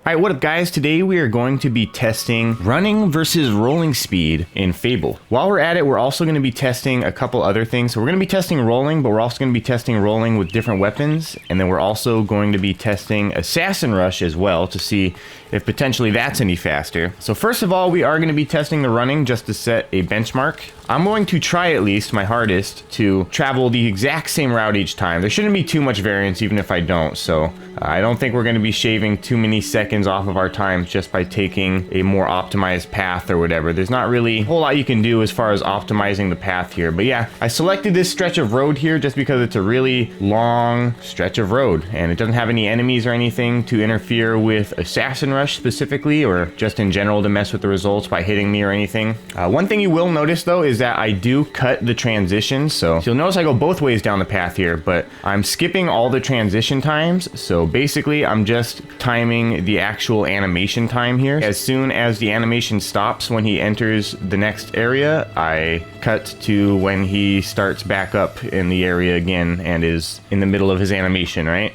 Alright, what up guys? Today we are going to be testing running versus rolling speed in Fable. While we're at it, we're also going to be testing a couple other things. So we're going to be testing rolling, but we're also going to be testing rolling with different weapons. And then we're also going to be testing Assassin Rush as well to see if potentially that's any faster. So first of all, we are going to be testing the running just to set a benchmark. I'm going to try at least my hardest to travel the exact same route each time. There shouldn't be too much variance even if I don't. So I don't think we're going to be shaving too many seconds off of our times just by taking a more optimized path or whatever. There's not really a whole lot you can do as far as optimizing the path here. But yeah, I selected this stretch of road here just because it's a really long stretch of road and it doesn't have any enemies or anything to interfere with Assassin Rush specifically, or just in general to mess with the results by hitting me or anything. One thing you will notice though is that I do cut the transitions. So you'll notice I go both ways down the path here, but I'm skipping all the transition times. So basically I'm just timing the actual animation time here. As soon as the animation stops when he enters the next area, I cut to when he starts back up in the area again and is in the middle of his animation, right?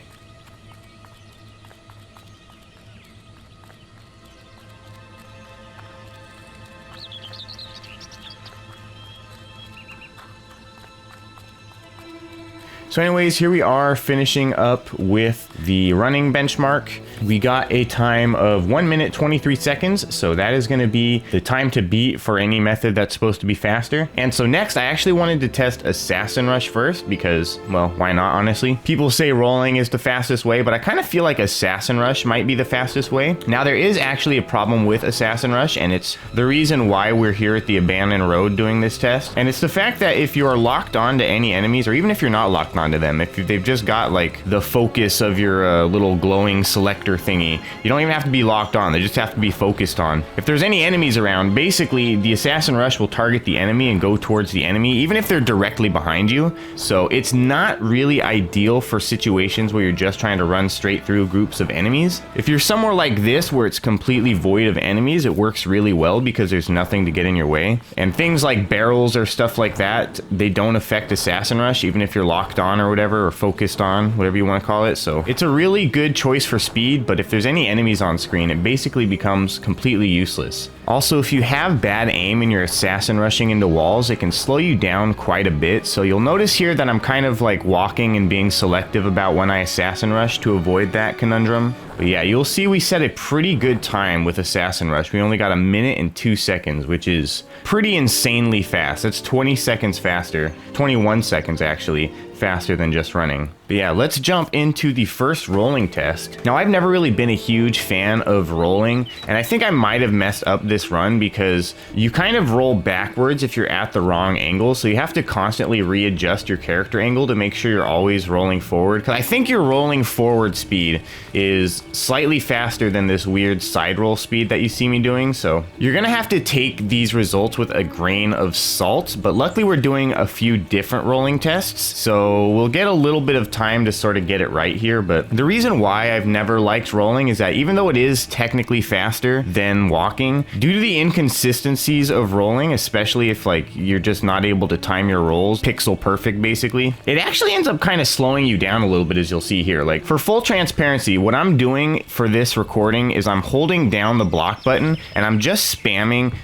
So anyways, here we are finishing up with the running benchmark. We got a time of 1 minute 23 seconds. So that is going to be the time to beat for any method that's supposed to be faster. And so next, I actually wanted to test Assassin Rush first because, well, why not, honestly? People say rolling is the fastest way, but I kind of feel like Assassin Rush might be the fastest way. Now, there is actually a problem with Assassin Rush, and it's the reason why we're here at the abandoned road doing this test. And it's the fact that if you are locked on to any enemies, or even if you're not locked onto them, if they've just got like the focus of your little glowing selector thingy, you don't even have to be locked on, they just have to be focused on. If there's any enemies around, basically the Assassin Rush will target the enemy and go towards the enemy even if they're directly behind you. So it's not really ideal for situations where you're just trying to run straight through groups of enemies. If you're somewhere like this where it's completely void of enemies, it works really well because there's nothing to get in your way. And things like barrels or stuff like that, they don't affect Assassin Rush even if you're locked on or whatever, or focused on, whatever you want to call it. So it's a really good choice for speed, but if there's any enemies on screen, it basically becomes completely useless. Also, if you have bad aim and you're assassin rushing into walls, it can slow you down quite a bit. So you'll notice here that I'm kind of like walking and being selective about when I assassin rush to avoid that conundrum. But yeah, you'll see we set a pretty good time with Assassin Rush. We only got 1 minute and 2 seconds, which is pretty insanely fast. That's 20 seconds faster, 21 seconds actually, faster than just running. But yeah, let's jump into the first rolling test. Now, I've never really been a huge fan of rolling, and I think I might have messed up this run because you kind of roll backwards if you're at the wrong angle, so you have to constantly readjust your character angle to make sure you're always rolling forward. Because I think your rolling forward speed is slightly faster than this weird side roll speed that you see me doing, so you're gonna have to take these results with a grain of salt. But luckily we're doing a few different rolling tests, so we'll get a little bit of time to sort of get it right here. But the reason why I've never liked rolling is that even though it is technically faster than walking, due to the inconsistencies of rolling, especially if like you're just not able to time your rolls pixel perfect basically, it actually ends up kind of slowing you down a little bit, as you'll see here. Like, for full transparency, what I'm doing for this recording is I'm holding down the block button and I'm just spamming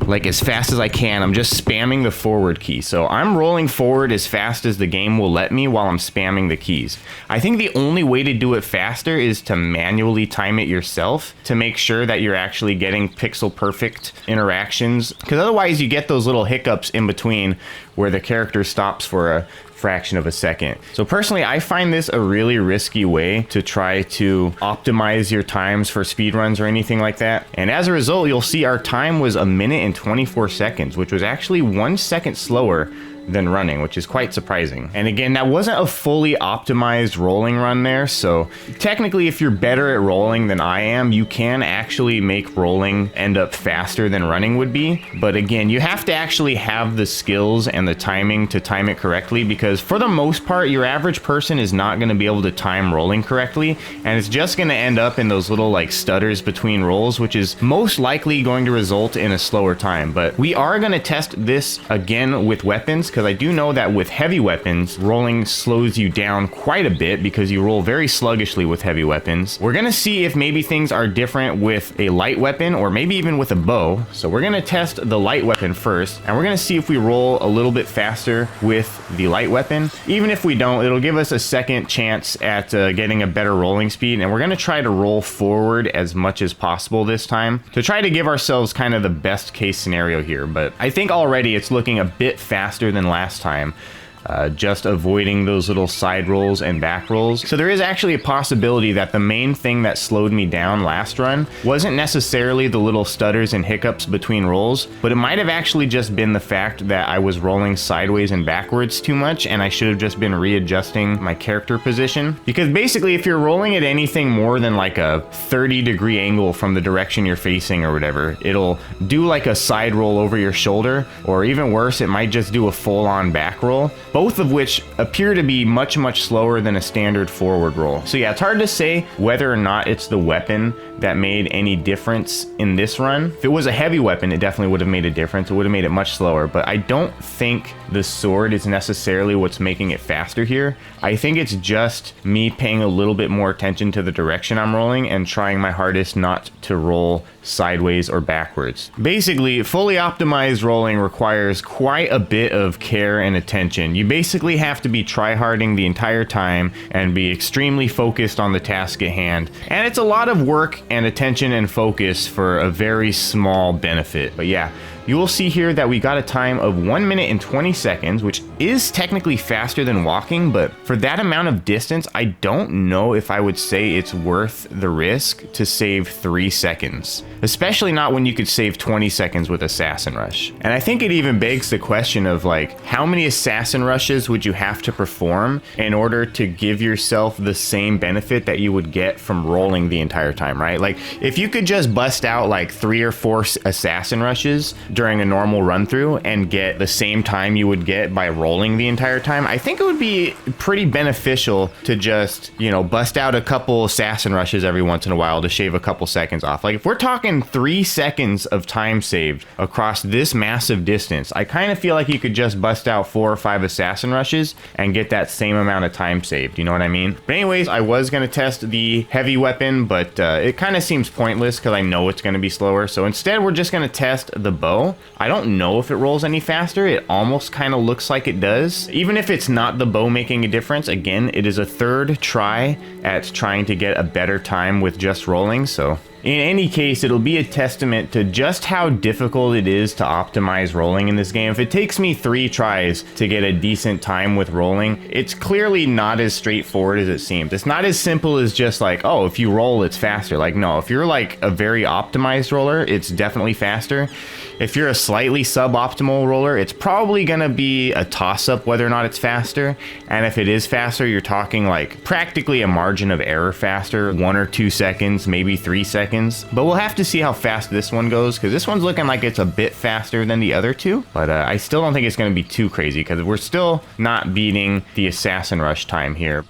like as fast as I can. I'm just spamming the forward key. So I'm rolling forward as fast as the game will let me while I'm spamming the keys. I think the only way to do it faster is to manually time it yourself to make sure that you're actually getting pixel perfect interactions, because otherwise you get those little hiccups in between where the character stops for a fraction of a second. So personally, I find this a really risky way to try to optimize your times for speedruns or anything like that. And as a result, you'll see our time was 1 minute and 24 seconds, which was actually 1 second slower than running, which is quite surprising. And again, that wasn't a fully optimized rolling run there, so technically if you're better at rolling than I am, you can actually make rolling end up faster than running would be. But again, you have to actually have the skills and the timing to time it correctly, because for the most part, your average person is not going to be able to time rolling correctly, and it's just going to end up in those little like stutters between rolls, which is most likely going to result in a slower time. But we are going to test this again with weapons, weapons, because I do know that with heavy weapons, rolling slows you down quite a bit because you roll very sluggishly with heavy weapons. We're gonna see if maybe things are different with a light weapon or maybe even with a bow. So we're gonna test the light weapon first, and we're gonna see if we roll a little bit faster with the light weapon. Even if we don't, it'll give us a second chance at getting a better rolling speed, and we're gonna try to roll forward as much as possible this time to try to give ourselves kind of the best case scenario here. But I think already it's looking a bit faster than last time. Just avoiding those little side rolls and back rolls. So there is actually a possibility that the main thing that slowed me down last run wasn't necessarily the little stutters and hiccups between rolls, but it might have actually just been the fact that I was rolling sideways and backwards too much, and I should have just been readjusting my character position. Because basically, if you're rolling at anything more than like a 30-degree angle from the direction you're facing or whatever, it'll do like a side roll over your shoulder, or even worse, it might just do a full-on back roll. Both of which appear to be much slower than a standard forward roll. So yeah, it's hard to say whether or not it's the weapon that made any difference in this run. If it was a heavy weapon, it definitely would have made a difference. It would have made it much slower, but I don't think the sword is necessarily what's making it faster here. I think it's just me paying a little bit more attention to the direction I'm rolling and trying my hardest not to roll sideways or backwards. Basically, fully optimized rolling requires quite a bit of care and attention. You basically have to be tryharding the entire time and be extremely focused on the task at hand. And it's a lot of work and attention and focus for a very small benefit. But yeah, you will see here that we got a time of 1 minute and 20 seconds, which is technically faster than walking, but for that amount of distance, I don't know if I would say it's worth the risk to save 3 seconds. Especially not when you could save 20 seconds with Assassin Rush. And I think it even begs the question of like, how many Assassin Rushes would you have to perform in order to give yourself the same benefit that you would get from rolling the entire time, right? Like, if you could just bust out like 3 or 4 Assassin Rushes during a normal run through and get the same time you would get by rolling the entire time, I think it would be pretty beneficial to just, you know, bust out a couple Assassin Rushes every once in a while to shave a couple seconds off. Like, if we're talking 3 seconds of time saved across this massive distance, I kind of feel like you could just bust out 4 or 5 Assassin Rushes and get that same amount of time saved, you know what I mean? But anyways, I was going to test the heavy weapon, but it kind of seems pointless because I know it's going to be slower. So instead, we're just going to test the bow. I don't know if it rolls any faster. It almost kind of looks like it does. Even if it's not the bow making a difference, again, it is a third try at trying to get a better time with just rolling. So in any case, it'll be a testament to just how difficult it is to optimize rolling in this game. If it takes me 3 tries to get a decent time with rolling, it's clearly not as straightforward as it seems. It's not as simple as just like, oh, if you roll, it's faster. Like, no, if you're like a very optimized roller, it's definitely faster. If you're a slightly suboptimal roller, it's probably gonna be a toss-up whether or not it's faster. And if it is faster, you're talking like practically a margin of error faster, 1 or 2 seconds, maybe 3 seconds. But we'll have to see how fast this one goes, because this one's looking like it's a bit faster than the other two. But I still don't think it's gonna be too crazy, because we're still not beating the Assassin Rush time here.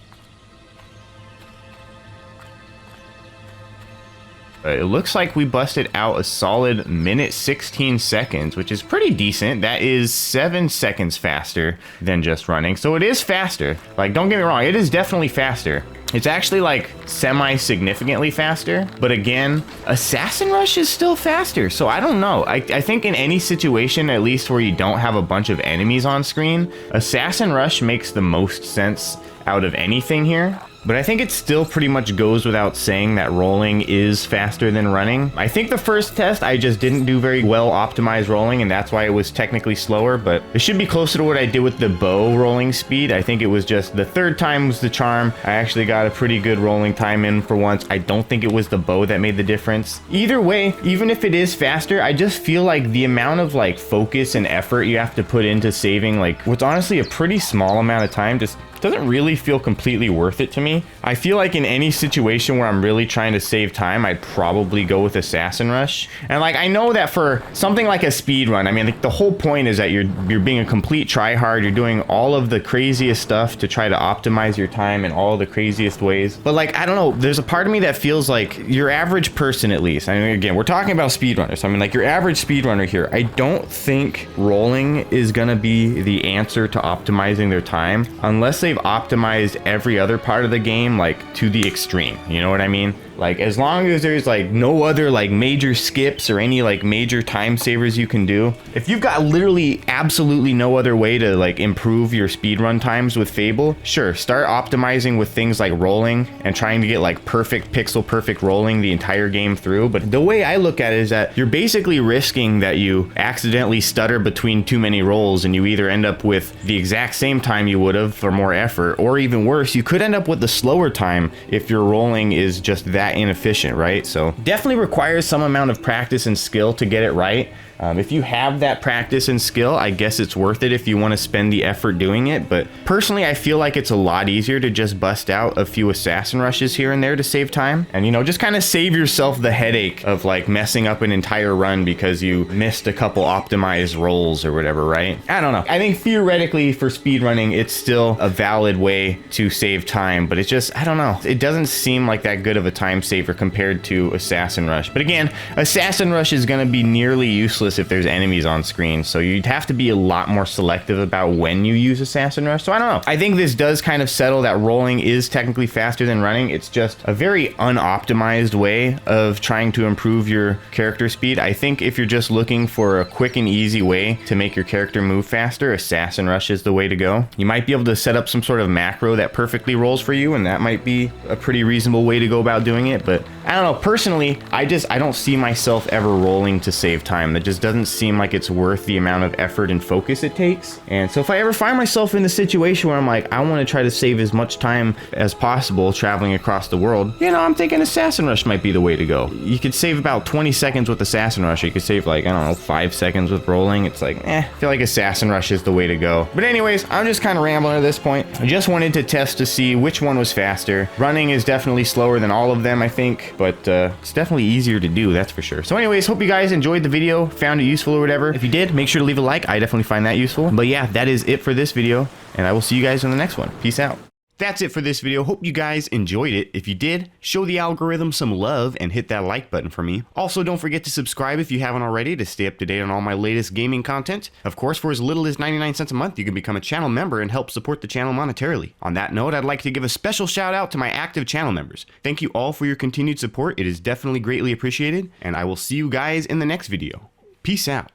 It looks like we busted out a solid minute 16 seconds, which is pretty decent. That is 7 seconds faster than just running. So it is faster. Like, don't get me wrong, it is definitely faster. It's actually like semi-significantly faster, but again, Assassin Rush is still faster, so I don't know. I think in any situation, at least where you don't have a bunch of enemies on screen, Assassin Rush makes the most sense out of anything here. But I think it still pretty much goes without saying that rolling is faster than running. I think the first test, I just didn't do very well optimized rolling, and that's why it was technically slower, but it should be closer to what I did with the bow rolling speed. I think it was just the third time was the charm. I actually got a pretty good rolling time in for once. I don't think it was the bow that made the difference. Either way, even if it is faster, I just feel like the amount of like focus and effort you have to put into saving like what's honestly a pretty small amount of time just doesn't really feel completely worth it to me. I feel like in any situation where I'm really trying to save time, I'd probably go with Assassin Rush. And like, I know that for something like a speed run, I mean, like, the whole point is that you're being a complete tryhard. You're doing all of the craziest stuff to try to optimize your time in all the craziest ways. But like, I don't know, there's a part of me that feels like your average person, at least, I mean, again, we're talking about speedrunners. I mean, like, your average speedrunner here, I don't think rolling is gonna be the answer to optimizing their time unless they've optimized every other part of the game, like, to the extreme. You know what I mean? Like, as long as there's like no other like major skips or any like major time savers you can do, if you've got literally absolutely no other way to like improve your speedrun times with Fable, sure, start optimizing with things like rolling and trying to get like perfect pixel perfect rolling the entire game through. But the way I look at it is that you're basically risking that you accidentally stutter between too many rolls and you either end up with the exact same time you would have for more effort, or even worse, you could end up with the slower time if your rolling is just that inefficient, right? So definitely requires some amount of practice and skill to get it right. If you have that practice and skill, I guess it's worth it if you want to spend the effort doing it. But personally, I feel like it's a lot easier to just bust out a few assassin rushes here and there to save time. And, you know, just kind of save yourself the headache of like messing up an entire run because you missed a couple optimized rolls or whatever, right? I don't know. I think theoretically for speedrunning, it's still a valid way to save time, but it's just, I don't know. It doesn't seem like that good of a time saver compared to Assassin Rush. But again, Assassin Rush is going to be nearly useless if there's enemies on screen, so you'd have to be a lot more selective about when you use Assassin Rush. So I don't know. I think this does kind of settle that rolling is technically faster than running. It's just a very unoptimized way of trying to improve your character speed. I think if you're just looking for a quick and easy way to make your character move faster, Assassin Rush is the way to go. You might be able to set up some sort of macro that perfectly rolls for you, and that might be a pretty reasonable way to go about doing it. But I don't know, personally, I don't see myself ever rolling to save time. That just doesn't seem like it's worth the amount of effort and focus it takes. And so if I ever find myself in the situation where I'm like, I want to try to save as much time as possible traveling across the world, you know, I'm thinking Assassin Rush might be the way to go. You could save about 20 seconds with Assassin Rush. You could save like, I don't know, 5 seconds with rolling. It's like, I feel like Assassin Rush is the way to go. But anyways, I'm just kind of rambling at this point. I just wanted to test to see which one was faster. Running is definitely slower than all of them, I think, but it's definitely easier to do, that's for sure. So anyways, hope you guys enjoyed the video, found it useful or whatever. If you did, make sure to leave a like. I definitely find that useful. But yeah, that is it for this video, and I will see you guys in the next one. Peace out. That's it for this video. Hope you guys enjoyed it. If you did, show the algorithm some love and hit that like button for me. Also, don't forget to subscribe if you haven't already to stay up to date on all my latest gaming content. Of course, for as little as 99 cents a month, you can become a channel member and help support the channel monetarily. On that note, I'd like to give a special shout out to my active channel members. Thank you all for your continued support. It is definitely greatly appreciated, and I will see you guys in the next video. Peace out.